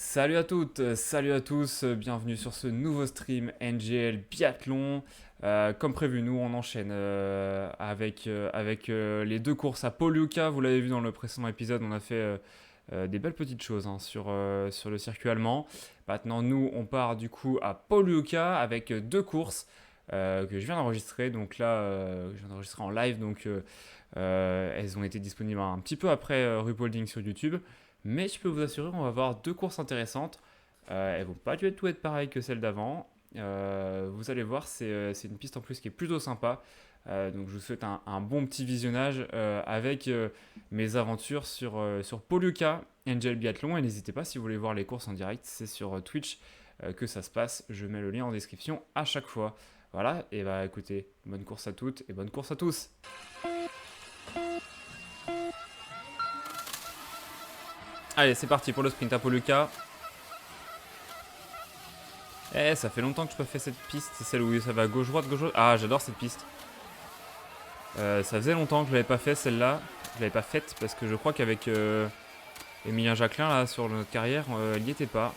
Salut à toutes, salut à tous, bienvenue sur ce nouveau stream NGL Biathlon. Comme prévu, nous on enchaîne avec les deux courses à Poliuca. Vous l'avez vu dans le précédent épisode, on a fait des belles petites choses hein, sur le circuit allemand. Maintenant, nous on part du coup à Poliuca avec deux courses que je viens d'enregistrer. Donc là, je viens d'enregistrer en live, elles ont été disponibles un petit peu après Rupolding sur YouTube. Mais je peux vous assurer, on va avoir deux courses intéressantes. Elles vont pas du tout être pareilles que celles d'avant. Vous allez voir, c'est une piste en plus qui est plutôt sympa. Donc je vous souhaite un bon petit visionnage avec mes aventures sur Poluca Angel Biathlon. Et n'hésitez pas, si vous voulez voir les courses en direct, c'est sur Twitch que ça se passe. Je mets le lien en description à chaque fois. Voilà, et bah écoutez, bonne course à toutes et bonne course à tous. Allez, c'est parti pour le sprint à Poluca. Ça fait longtemps que je peux faire cette piste. C'est celle où ça va gauche-droite, gauche-droite. Ah, j'adore cette piste. Ça faisait longtemps que je l'avais pas fait celle-là. Je l'avais pas faite parce que je crois qu'avec Emilien Jacquelin là sur notre carrière, il n'y était pas.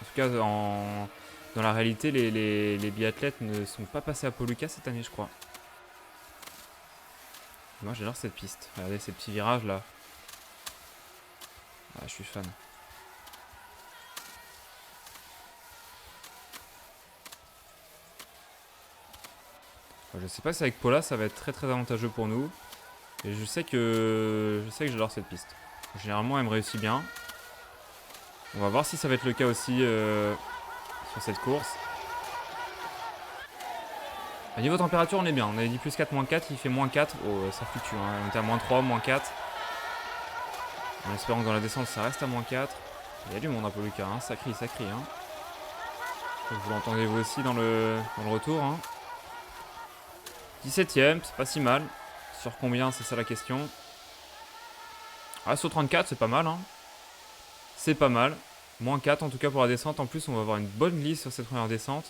En tout cas, dans la réalité, les biathlètes ne sont pas passés à Poluca cette année, je crois. Moi, j'adore cette piste. Regardez ces petits virages là. Ah, je suis fan. Je sais pas si avec Paula ça va être très très avantageux pour nous. Et je sais que j'adore cette piste. Généralement, elle me réussit bien. On va voir si ça va être le cas aussi sur cette course. À niveau température, on est bien. On avait dit plus 4, moins 4. Il fait moins 4. Oh, ça fluctue. Hein. On était à moins 3, moins 4. En espérant que dans la descente, ça reste à moins 4. Il y a du monde à Poluca. Hein. Ça crie, ça crie. Hein. Vous l'entendez vous aussi dans le retour. Hein. 17ème, c'est pas si mal. Sur combien, c'est ça la question. Ah, sur 34, c'est pas mal. Hein. C'est pas mal. Moins 4 en tout cas pour la descente. En plus, on va avoir une bonne glisse sur cette première descente.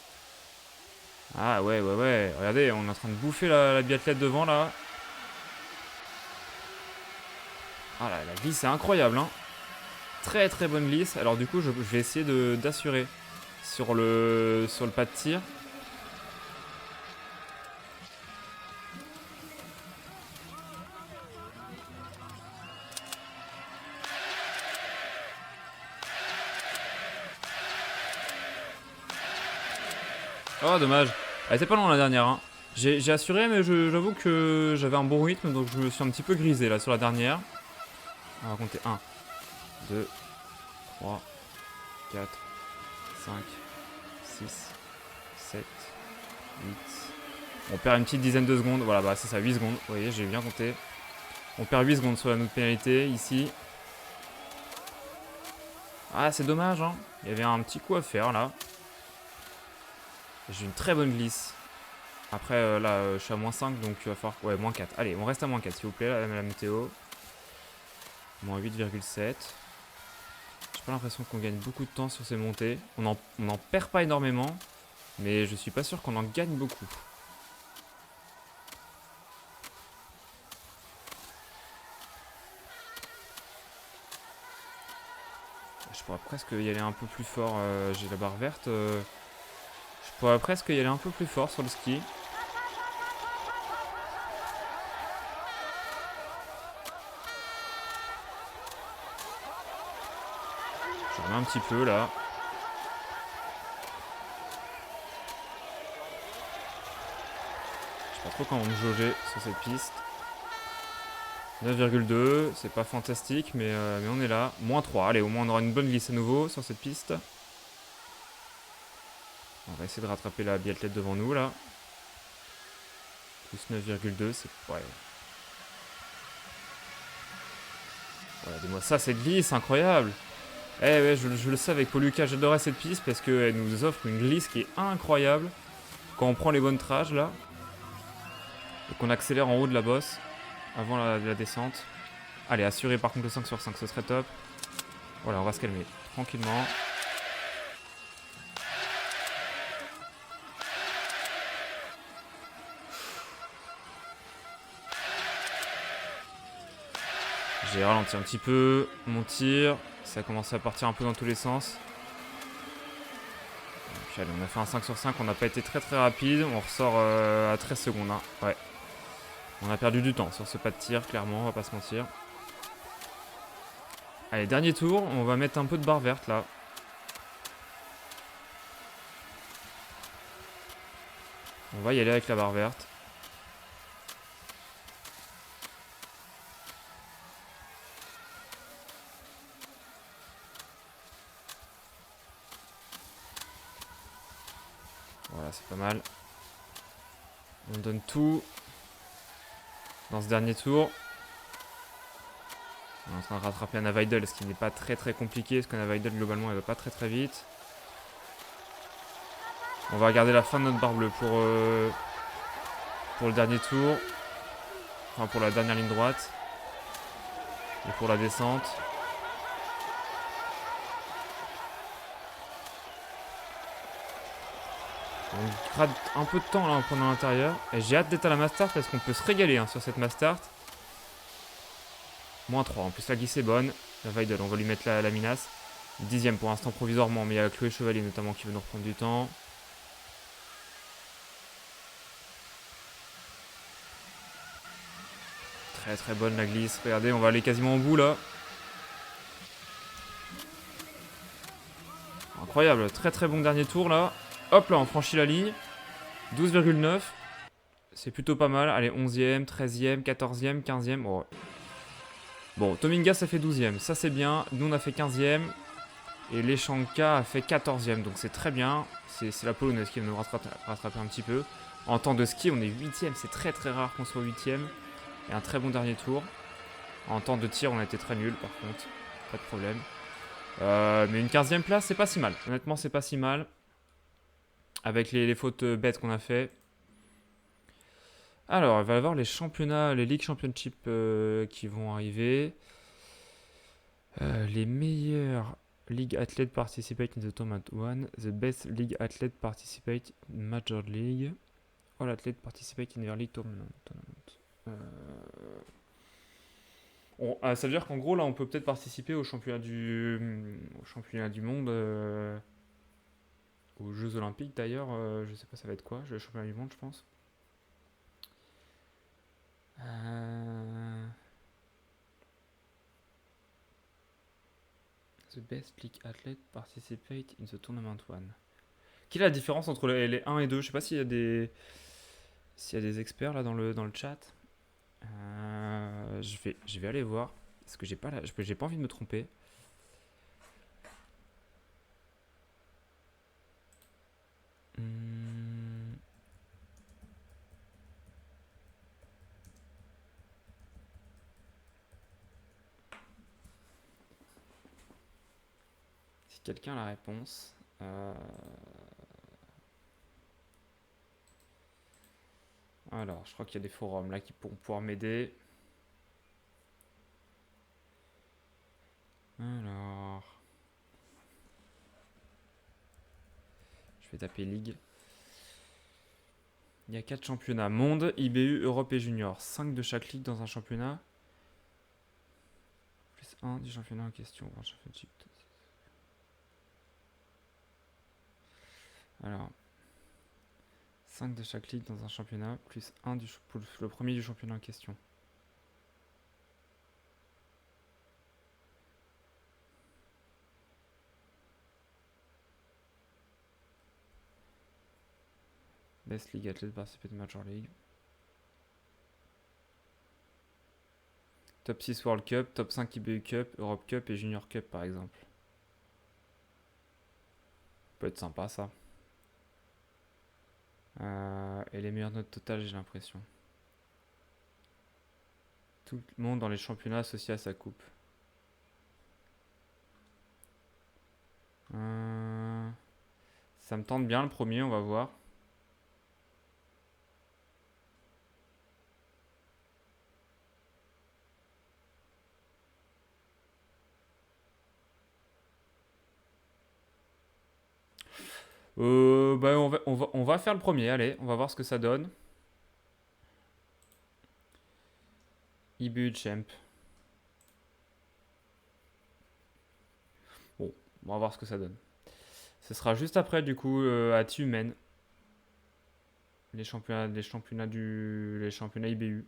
Ah ouais, ouais, ouais. Regardez, on est en train de bouffer la biathlète devant là. Ah la glisse est incroyable. Hein. Très très bonne glisse. Alors du coup, je vais essayer d'assurer sur le pas de tir. Oh, dommage. Elle était pas loin la dernière. Hein. J'ai assuré, mais j'avoue que j'avais un bon rythme, donc je me suis un petit peu grisé là sur la dernière. On va compter 1, 2, 3, 4, 5, 6, 7, 8. On perd une petite dizaine de secondes. Voilà, bah c'est ça, 8 secondes. Vous voyez, j'ai bien compté. On perd 8 secondes sur la note pénalité ici. Ah, c'est dommage, hein. Il y avait un petit coup à faire là. J'ai une très bonne glisse. Après, là, je suis à moins 5, donc il va falloir. Ouais, moins 4. Allez, on reste à moins 4, s'il vous plaît, la météo. Moins 8,7. J'ai pas l'impression qu'on gagne beaucoup de temps sur ces montées. On en perd pas énormément, mais je suis pas sûr qu'on en gagne beaucoup. Je pourrais presque y aller un peu plus fort. J'ai la barre verte. Je pourrais presque y aller un peu plus fort sur le ski. Je remets un petit peu là. Je sais pas trop comment me jauger sur cette piste. 9,2, c'est pas fantastique, mais on est là. Moins 3, allez, au moins on aura une bonne glisse à nouveau sur cette piste. On va essayer de rattraper la biathlète devant nous là. Plus 9,2, c'est... Ouais. Regardez-moi ça, cette glisse, incroyable. Eh ouais, je le sais avec Poluca, j'adorais cette piste parce qu'elle nous offre une glisse qui est incroyable. Quand on prend les bonnes trages là. Et qu'on accélère en haut de la bosse. Avant la descente. Allez, assurer par contre le 5 sur 5, ce serait top. Voilà, on va se calmer tranquillement. J'ai ralenti un petit peu mon tir. Ça a commencé à partir un peu dans tous les sens. Donc, allez, on a fait un 5 sur 5. On n'a pas été très très rapide. On ressort à 13 secondes. Hein. Ouais. On a perdu du temps sur ce pas de tir, clairement. On va pas se mentir. Allez, dernier tour. On va mettre un peu de barre verte là. On va y aller avec la barre verte. Voilà, c'est pas mal. On donne tout dans ce dernier tour. On est en train de rattraper Anna Weidel, ce qui n'est pas très très compliqué, parce qu'Anna Weidel globalement elle va pas très très vite. On va regarder la fin de notre barre bleue pour le dernier tour. Enfin pour la dernière ligne droite. Et pour la descente. On rate un peu de temps là en prenant l'intérieur. Et j'ai hâte d'être à la Mastart parce qu'on peut se régaler hein, sur cette Mastart. Moins 3. En plus la glisse est bonne. La Weidel, on va lui mettre la minace. 10ème pour l'instant provisoirement, mais il y a Chloé Chevalier notamment qui veut nous reprendre du temps. Très très bonne la glisse. Regardez, on va aller quasiment au bout là. Incroyable, très très bon dernier tour là. Hop là, on franchit la ligne. 12,9. C'est plutôt pas mal. Allez, 11ème, 13ème, 14ème, 15ème. Oh. Bon, Tominga ça fait 12ème. Ça c'est bien. Nous on a fait 15ème. Et Leshanka a fait 14ème. Donc c'est très bien. C'est la Polonaise qui va nous rattraper un petit peu. En temps de ski, on est 8ème. C'est très très rare qu'on soit 8ème. Et un très bon dernier tour. En temps de tir, on a été très nul par contre. Pas de problème. Mais une 15ème place, c'est pas si mal. Honnêtement, c'est pas si mal. Avec les fautes bêtes qu'on a fait. Alors, il va y avoir les championnats, les League Championship qui vont arriver. Les meilleurs League Athletes participate in the tournament 1. The best League Athlete participate in Major League. All athletes participate in their League Tournament. Ça veut dire qu'en gros, là, on peut peut-être participer au championnat du monde, aux Jeux Olympiques d'ailleurs. Je sais pas, ça va être quoi, le championnat du monde, je pense. The best league athlete participate in the tournament 1. Quelle est la différence entre les 1 et 2? Je sais pas s'il y a des experts là dans le chat. Je vais aller voir. Parce que j'ai pas envie de me tromper. Si quelqu'un a la réponse. Alors, je crois qu'il y a des forums là qui pourront pouvoir m'aider. Alors, je vais taper Ligue. Il y a 4 championnats. Monde, IBU, Europe et Junior. 5 de chaque ligue dans un championnat. Plus 1 du championnat en question. Alors, 5 de chaque ligue dans un championnat. Plus 1 pour le premier du championnat en question. Best League Athlete participer de Major League. Top 6 World Cup, top 5 IBU Cup, Europe Cup et Junior Cup par exemple. Peut être sympa ça. Et les meilleures notes totales, j'ai l'impression. Tout le monde dans les championnats associés à sa coupe. Ça me tente bien le premier, on va voir. On va faire le premier, allez, on va voir ce que ça donne. IBU Champ. Bon, on va voir ce que ça donne. Ce sera juste après, du coup, à Tiumen. Les championnats IBU.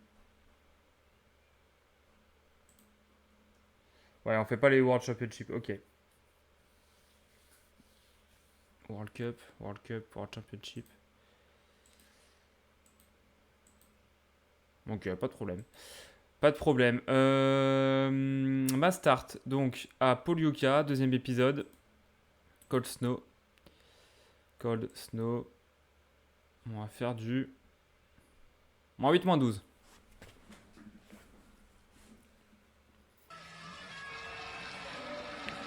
Ouais, on fait pas les World Championship. Ok. World Cup, World Championship. Ok, pas de problème. Pas de problème. Ma start, donc, à Polyuka, deuxième épisode. Cold Snow. Cold Snow. On va faire du... -8, -12.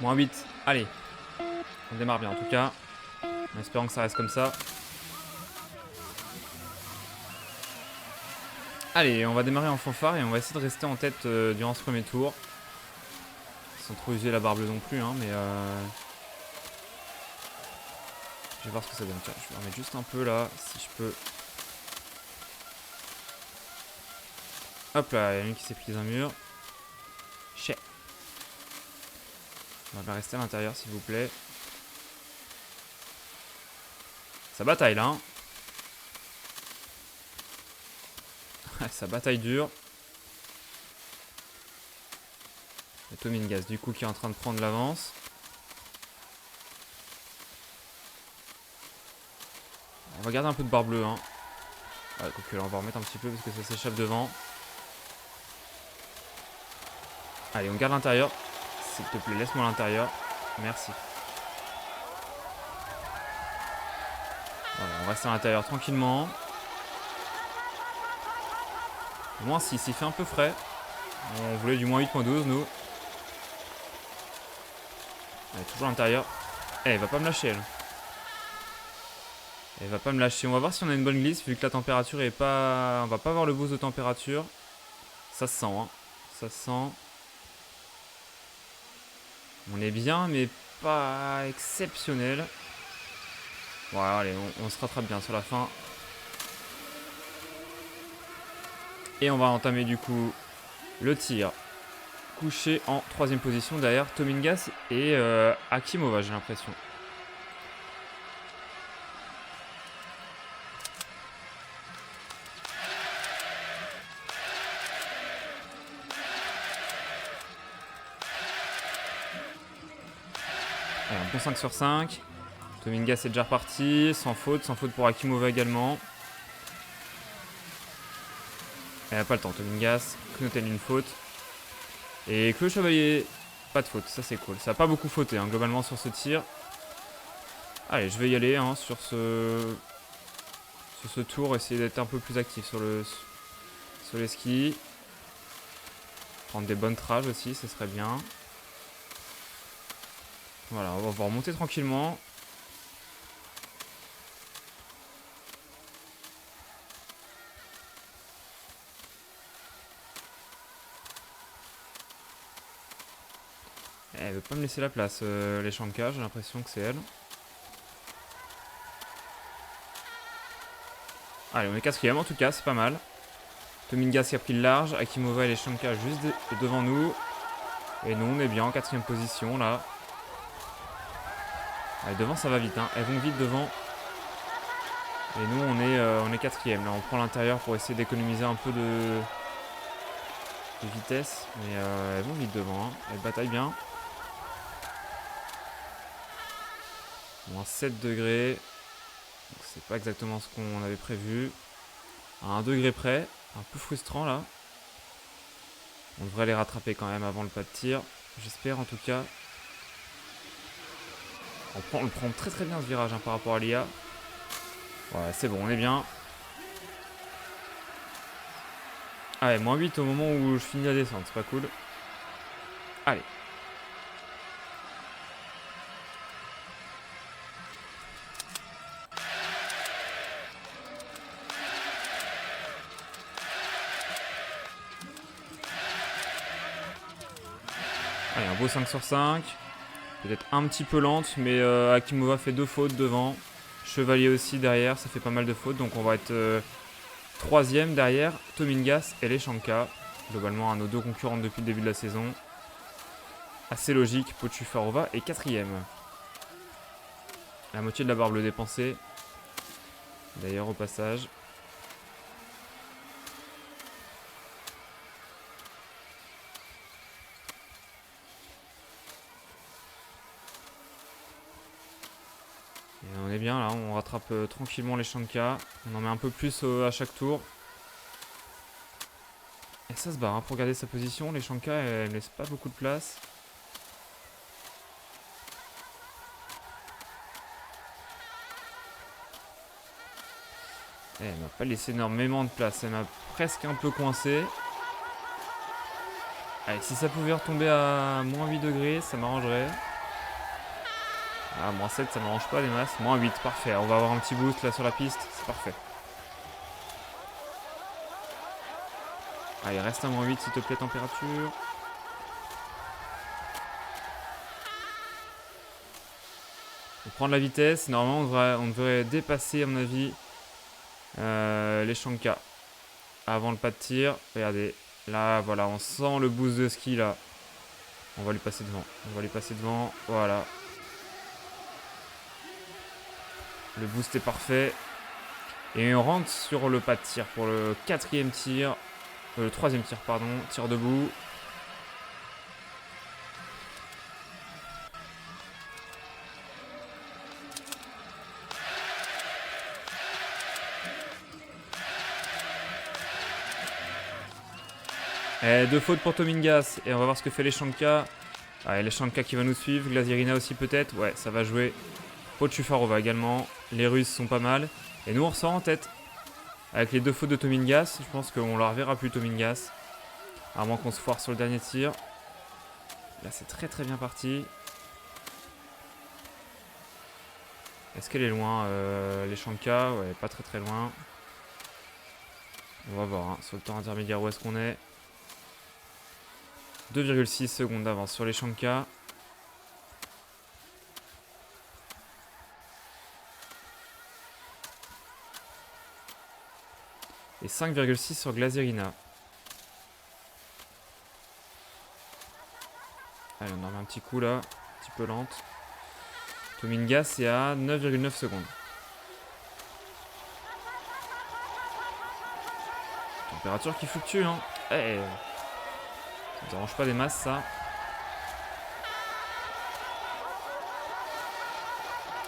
-8. Allez. On démarre bien, en tout cas. En espérant que ça reste comme ça. Allez, on va démarrer en fanfare et on va essayer de rester en tête durant ce premier tour. Sans trop user la barbe non plus, hein, mais... Je vais voir ce que ça donne. Tiens, je vais remettre juste un peu là, si je peux. Hop là, il y a une qui s'est pris un mur. Chais. On va bien rester à l'intérieur, s'il vous plaît. Ça bataille là. Hein. Ça bataille dur. Et Tomingas, du coup, qui est en train de prendre l'avance. On va garder un peu de barre bleue. Hein. Ouais, quoique là, on va remettre un petit peu parce que ça s'échappe devant. Allez, on garde l'intérieur. S'il te plaît, laisse-moi l'intérieur. Merci. Voilà, on reste à l'intérieur tranquillement. -6, il fait un peu frais. On voulait du -8, -12, nous. Elle est toujours à l'intérieur. Elle va pas me lâcher, elle. Elle va pas me lâcher. On va voir si on a une bonne glisse, vu que la température est pas... On va pas avoir le boost de température. Ça se sent, hein. Ça se sent. On est bien, mais pas exceptionnel. Bon, allez, on se rattrape bien sur la fin. Et on va entamer du coup le tir. Couché en 3ème position derrière Tomingas et Akimova, j'ai l'impression. Allez, un bon 5 sur 5. Tomingas est déjà reparti, sans faute pour Akimova également. Elle n'a pas le temps, Tomingas. Knoten une faute. Et Chloé Chevalier, pas de faute, ça c'est cool. Ça n'a pas beaucoup fauté hein, globalement sur ce tir. Allez, je vais y aller hein, sur ce tour, essayer d'être un peu plus actif sur les skis. Prendre des bonnes trages aussi, ce serait bien. Voilà, on va remonter tranquillement. Elle veut pas me laisser la place, les Shanka, j'ai l'impression que c'est elle. Allez, on est 4ème en tout cas, c'est pas mal. Tomingas qui a pris le large, Akimova et les Shanka juste devant nous. Et nous, on est bien en 4ème position là. Allez, devant ça va vite, hein. Elles vont vite devant. Et nous, on est 4ème. Là, on prend l'intérieur pour essayer d'économiser un peu de vitesse. Mais elles vont vite devant, hein. Elles bataillent bien. -7 degrés. Donc c'est pas exactement ce qu'on avait prévu. À 1 degré près. Un peu frustrant là. On devrait les rattraper quand même avant le pas de tir. J'espère en tout cas. On le prend très très bien ce virage hein, par rapport à l'IA. Ouais, c'est bon, on est bien. Ah ouais, -8 au moment où je finis la descente, c'est pas cool. Allez. Allez, un beau 5 sur 5. Peut-être un petit peu lente, mais Akimova fait 2 fautes devant. Chevalier aussi derrière, ça fait pas mal de fautes. Donc on va être 3ème derrière Tomingas et les Shanka. Globalement, à nos 2 concurrentes depuis le début de la saison. Assez logique, Pochufarova est 4ème. La moitié de la barre bleue dépensée. D'ailleurs, au passage. Et on est bien là, on rattrape tranquillement les Shanka. On en met un peu plus à chaque tour. Et ça se barre hein, pour garder sa position. Les Shanka, elles ne laissent pas beaucoup de place. Elle m'a pas laissé énormément de place. Elle m'a presque un peu coincé. Allez, si ça pouvait retomber à moins 8 degrés, ça m'arrangerait. Ah, moins 7, ça m'arrange pas des masses. Moins 8, parfait. On va avoir un petit boost là sur la piste. C'est parfait. Allez, reste à moins 8 s'il te plaît, température. On prend de la vitesse. Normalement, on devrait dépasser, à mon avis, les Shanka. Avant le pas de tir. Regardez. Là, voilà, on sent le boost de ski là. On va lui passer devant. On va lui passer devant. Voilà. Le boost est parfait. Et on rentre sur le pas de tir pour le quatrième tir. Le troisième tir, pardon. Tir debout. Et 2 fautes pour Tomingas. Et on va voir ce que fait les Shanka. Allez, les Shanka qui va nous suivre. Glazirina aussi peut-être. Ouais, ça va jouer. Pochufarova également. Les Russes sont pas mal. Et nous on ressort en tête. Avec les 2 fautes de Tomingas. Je pense qu'on la reverra plus Tomingas. À moins qu'on se foire sur le dernier tir. Là c'est très très bien parti. Est-ce qu'elle est loin les Shanka? Ouais, pas très très loin. On va voir hein, sur le temps intermédiaire où est-ce qu'on est. 2,6 secondes d'avance sur les Shanka. Et 5,6 sur Glazirina. Allez, on en met un petit coup là. Un petit peu lente. Tomingas est à 9,9 secondes. Température qui fluctue, hein. Hey. Ça ne dérange pas des masses, ça.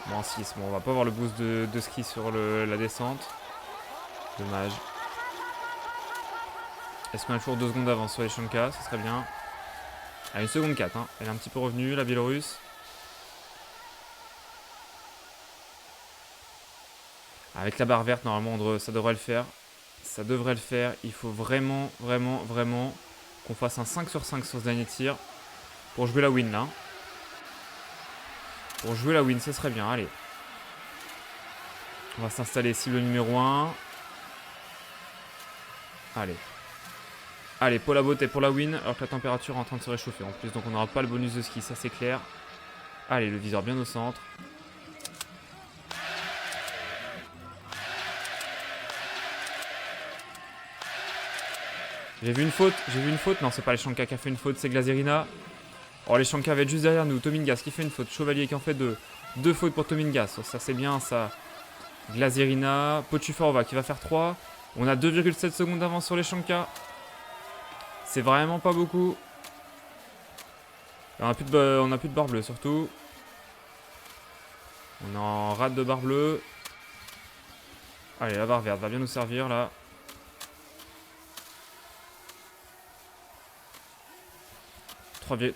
Moins 6. Bon, on va pas avoir le boost de ski sur la descente. Dommage. Est-ce qu'on a toujours 2 secondes d'avance sur les Shanka? Ce serait bien. À 1 seconde 4. Hein. Elle est un petit peu revenue, la Biélorusse. Avec la barre verte, normalement, ça devrait le faire. Ça devrait le faire. Il faut vraiment, vraiment, vraiment qu'on fasse un 5 sur 5 sur ce dernier tir. Pour jouer la win, là. Pour jouer la win, ce serait bien. Allez. On va s'installer cible numéro 1. Allez. Allez, pour la beauté, pour la win. Alors que la température est en train de se réchauffer en plus. Donc on n'aura pas le bonus de ski, ça c'est clair. Allez, le viseur bien au centre. J'ai vu une faute. Non, c'est pas les Shanka qui a fait une faute, c'est Glazirina. Oh, les Shanka va être juste derrière nous. Tomingas qui fait une faute. Chevalier qui en fait deux. 2 fautes pour Tomingas. Ça, c'est bien, ça. Glazirina. Pochufarova qui va faire 3. On a 2,7 secondes d'avance sur les Shanka. C'est vraiment pas beaucoup. On a plus de barre bleue, surtout. On est en rate de barre bleue. Allez, la barre verte va bien nous servir, là.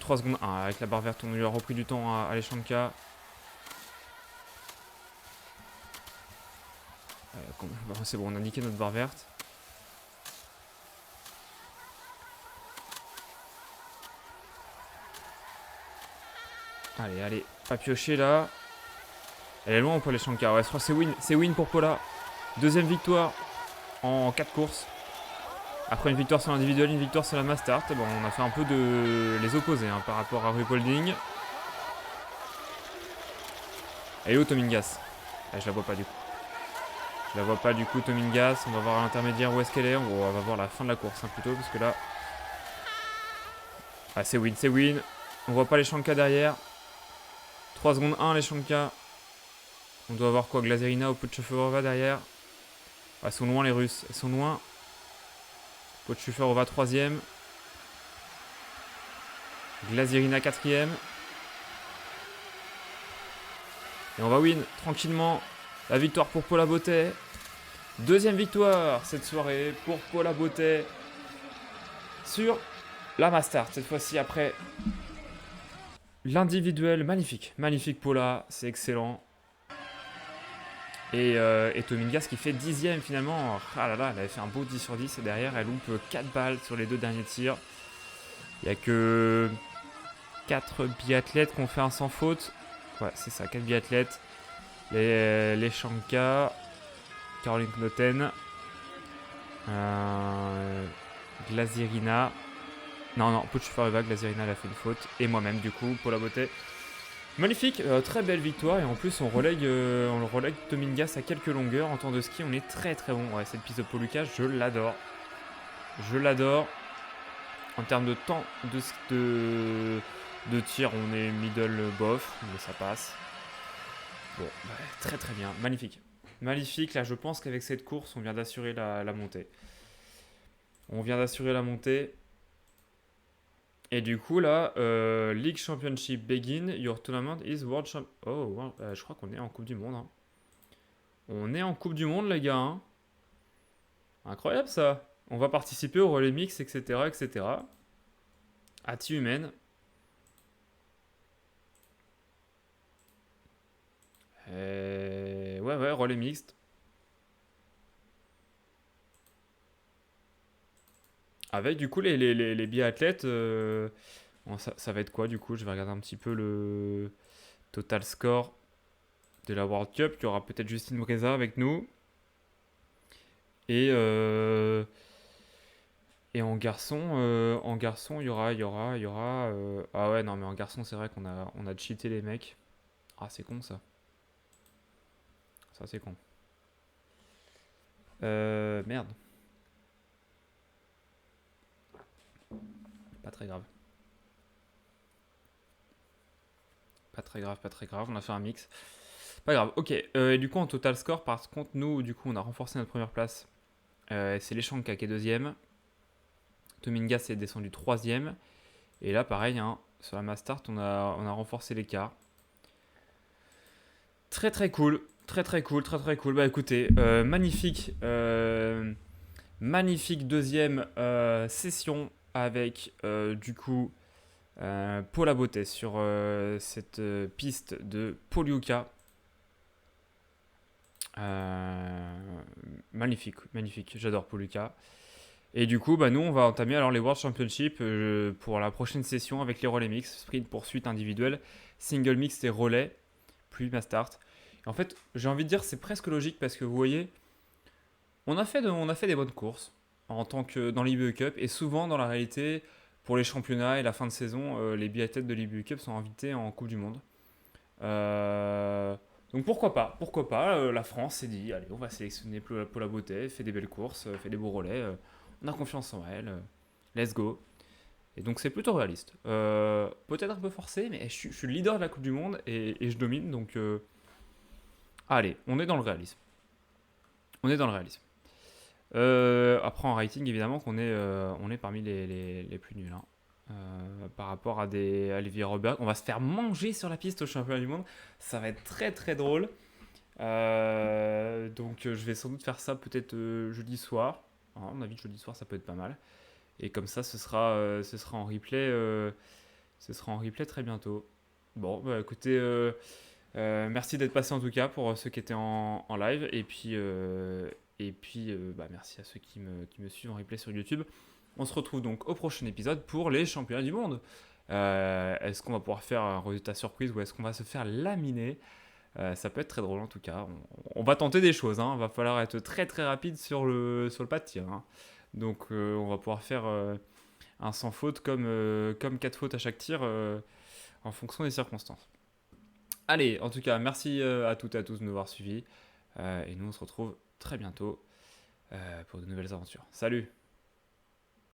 3 secondes 1. Avec la barre verte, on lui a repris du temps à les Shanka. C'est bon, on a niqué notre barre verte. Allez, allez, pas piocher là. Elle est loin ou pas les Shanka? Ouais, je crois que c'est win pour Paula. Deuxième victoire en 4 courses. Après une victoire sur l'individuel, une victoire sur la mass start. Bon, on a fait un peu de les opposés hein, par rapport à Ruhpolding. Elle est où Tomingas? Ah, je la vois pas du coup. Je la vois pas du coup Tomingas. On va voir à l'intermédiaire où est-ce qu'elle est. On va voir la fin de la course hein, plutôt parce que là... Ah c'est win, c'est win. On voit pas les Shanka derrière. 3 secondes 1 les Shanka. On doit avoir quoi? Glazerina ou Potchefstroova derrière. Elles sont loin les Russes, elles sont loin. Potchefstroova 3ème. Glazerina 4ème. Et on va win tranquillement. La victoire pour Paula Bottet. Deuxième victoire cette soirée pour Paula Bottet sur la Mastart. Cette fois-ci après l'individuel. Magnifique, magnifique Paula, c'est excellent. Et Tomingas qui fait 10ème finalement. Ah là là, elle avait fait un beau 10 sur 10 et derrière elle loupe 4 balles sur les 2 derniers tirs. Il n'y a que 4 biathlètes qui ont fait un sans faute. Ouais, c'est ça, 4 biathlètes. Les Shanka, Caroline Knoten, Glazirina. Non, Potchefstroova, Glazirina elle a fait une faute. Et moi-même du coup, Paula Bottet. Magnifique, très belle victoire et en plus on relègue Tomingas à quelques longueurs. En temps de ski on est très très bon. Ouais, cette piste de Pauluca je l'adore. Je l'adore. En termes de temps de tir on est middle bof mais ça passe. Bon, bah, très très bien, magnifique. Magnifique, là je pense qu'avec cette course on vient d'assurer la montée. On vient d'assurer la montée. Et du coup, là, League Championship begin. Your tournament is World Champ. Oh, wow, je crois qu'on est en Coupe du Monde. Hein. On est en Coupe du Monde, les gars. Hein. Incroyable ça. On va participer au relais mix, etc. etc. À Tiumen. Ouais, relais mixte. Avec du coup les biathlètes. Bon, ça va être quoi du coup? Je vais regarder un petit peu le total score de la World Cup. Il y aura peut-être Justine Breza avec nous. Et en garçon, il y aura. Ah ouais, non, mais en garçon, c'est vrai qu'on a cheaté les mecs. Ah, c'est con ça. Ça, c'est con. Merde. Pas très grave. Pas très grave, pas très grave. On a fait un mix. Pas grave, ok. Et du coup, en total score, par contre, nous, du coup, on a renforcé notre première place. C'est Leshanka qui est deuxième. Tomingas est descendu troisième. Et là, pareil, hein, sur la Mastart, on a renforcé l'écart. Très très cool. Très très cool, très très cool. Bah écoutez, magnifique. Magnifique deuxième session avec du coup Paula Bottet sur cette piste de Poliuca. Magnifique, magnifique. J'adore Poliuca. Et du coup, bah, nous, on va entamer alors les World Championships pour la prochaine session avec les relais mix, sprint, poursuite individuelle, single mix et relais, puis ma start. En fait, j'ai envie de dire c'est presque logique parce que vous voyez, on a fait des bonnes courses en tant que dans l'IBU Cup et souvent dans la réalité, pour les championnats et la fin de saison, les biathlètes de l'IBU Cup sont invités en Coupe du Monde. Donc pourquoi pas, la France s'est dit, allez, on va sélectionner Paula Bottet, fait des belles courses, fait des beaux relais, on a confiance en elle, let's go. Et donc c'est plutôt réaliste. Peut-être un peu forcé, mais je suis le leader de la Coupe du Monde et je domine, donc allez, on est dans le réalisme. On est dans le réalisme. Après en rating, évidemment qu'on est, on est parmi les plus nuls. Hein. Par rapport à Olivier Robert. On va se faire manger sur la piste au championnat du monde. Ça va être très très drôle. Donc je vais sans doute faire ça peut-être jeudi soir. À mon avis, jeudi soir, ça peut être pas mal. Et comme ça, ce sera en replay. Ce sera en replay très bientôt. Bon, bah écoutez, merci d'être passé en tout cas pour ceux qui étaient en live. Et puis, bah, merci à ceux qui me suivent en replay sur YouTube. On se retrouve donc au prochain épisode pour les championnats du monde. Est-ce qu'on va pouvoir faire un résultat surprise ou est-ce qu'on va se faire laminer? Ça peut être très drôle en tout cas. On va tenter des choses. Hein. Il va falloir être très très rapide sur le pas de tir. Hein. Donc on va pouvoir faire un sans faute comme 4 fautes à chaque tir en fonction des circonstances. Allez, en tout cas, merci à toutes et à tous de nous avoir suivis. Et nous on se retrouve très bientôt pour de nouvelles aventures. Salut!